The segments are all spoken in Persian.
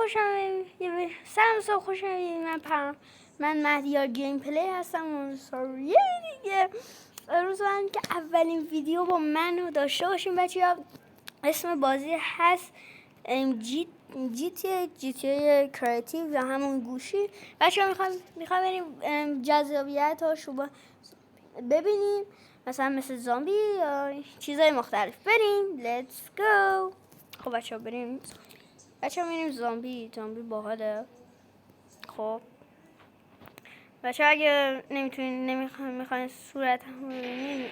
خوش آمدید. من مهدیار گیم پلی هستم و سوریه دیگه. روز من که اولین ویدیو با منو داشته باشیم بچه‌ها. اسم بازی هست جی تی کریتیو یا همون گوشی. بچه‌ها میخوام بریم جذابیت هاشو ببینیم، مثلا مثل زامبی یا چیزای مختلف. بریم لیتس گو. خب بچه‌ها بریم. میریم زامبی باحاله. خب بچه‌ها اگه میخواین صورت هم ببینین،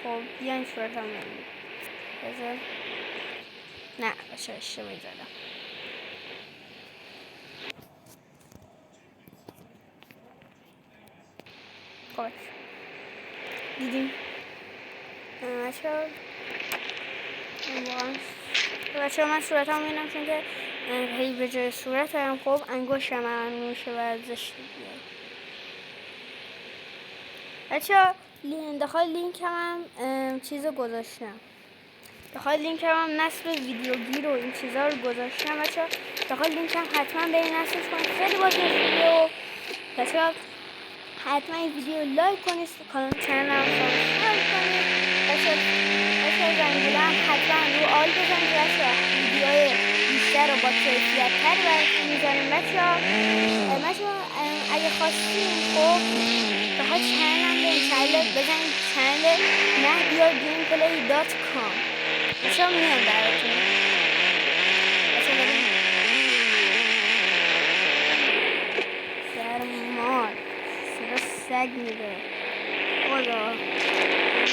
خب بیاین صورت هم ببینین. بذار نه بچه‌ها اشتباهی زدم. خب دیدیم بچه‌ها من صورت هم ببینم، چون که هی به جای صورت هم خب انگشتم هم میشه ورزش دیگه. بچه‌ها داخل لینک هم چیزو گذاشتم. داخل لینک هم نصب ویدیوگیر و این چیزا رو گذاشتم. بچه‌ها داخل لینک هم حتما برید نصبش کنید. خیلی بازی ویدیو. بچه‌ها حتما این ویدیو لایک کنید، کانال چنلم سابسکرایب کنید. بچه‌ها زنگوله هم حتما رو آل بزنید. بچه‌ها ویدیوهای بیشتر و با کیفیت تری براتون میذاریم. بچه‌ها اگه خواستین خب داخل چنلم برید، بزنید چنل mehdiargameplay.com. بچه‌ها میان براتون. بچه‌ها بریم. سرمار صدا سگ میده. خدا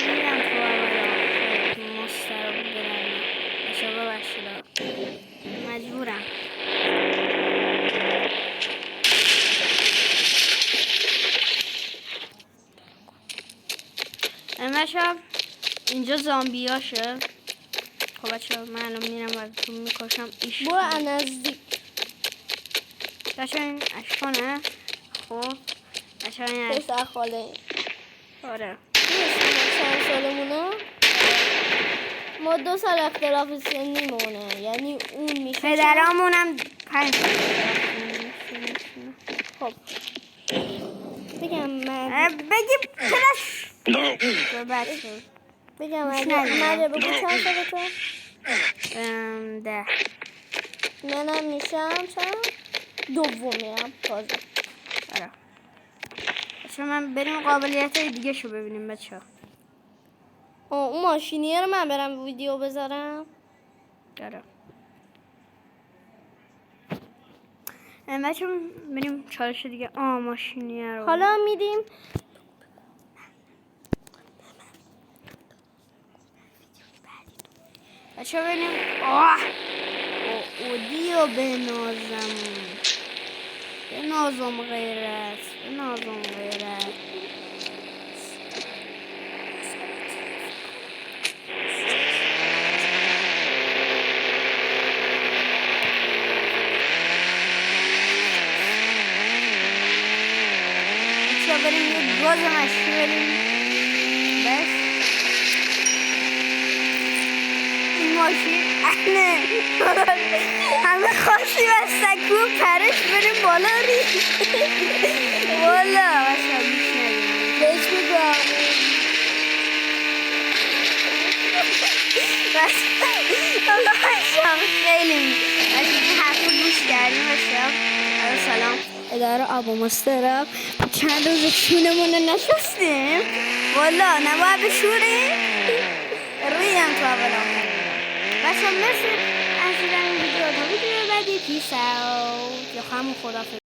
میرم تو عملا مستراب برم. بچه‌ها ببخشید مجبورم. بچه‌ها اینجا زامبیاشه. خب بچه‌ها من الان میرم براتون میکشم. برو نزدیک. بچه‌ها این اشکانه. خب بچه‌ها این پسر خاله. آره چند سالمونه؟ ما 2 سال اختلاف سنی مونه، یعنی اون میشه پدرامونم 5 سال. خب بگم بگی پلاش بگم مده بگو چند سالته؟ 10. منم میشم چند؟ دومیم تازه. آره بچه‌ها من بریم قابلیت های دیگه شو ببینیم. بچه‌ها اون ماشینیه رو من برم ویدیو بذارم. آره بچه‌ها بریم چالش دیگه. ماشینیه رو حالا میدیم بچه‌ها بریم. اودیو بنازم غیرت. بریم یه گاز مشکی بریم. بس این ماشین همه خواستیم از سکو پرش بریم بالا والا بچه‌ها بیش ندیم. بهش بگم بچه‌ها خیلی حرف گوش کردیم. بچه‌ها سلام اداره آب و مستراب. چند روز شونمون رو نشستیم والا نباید بشوریم. ریم تو اولا. بچه‌ها مرسی از دیدن این ویدیو. تا ویدیو بعدی پیس اوت یا همون خدافظ.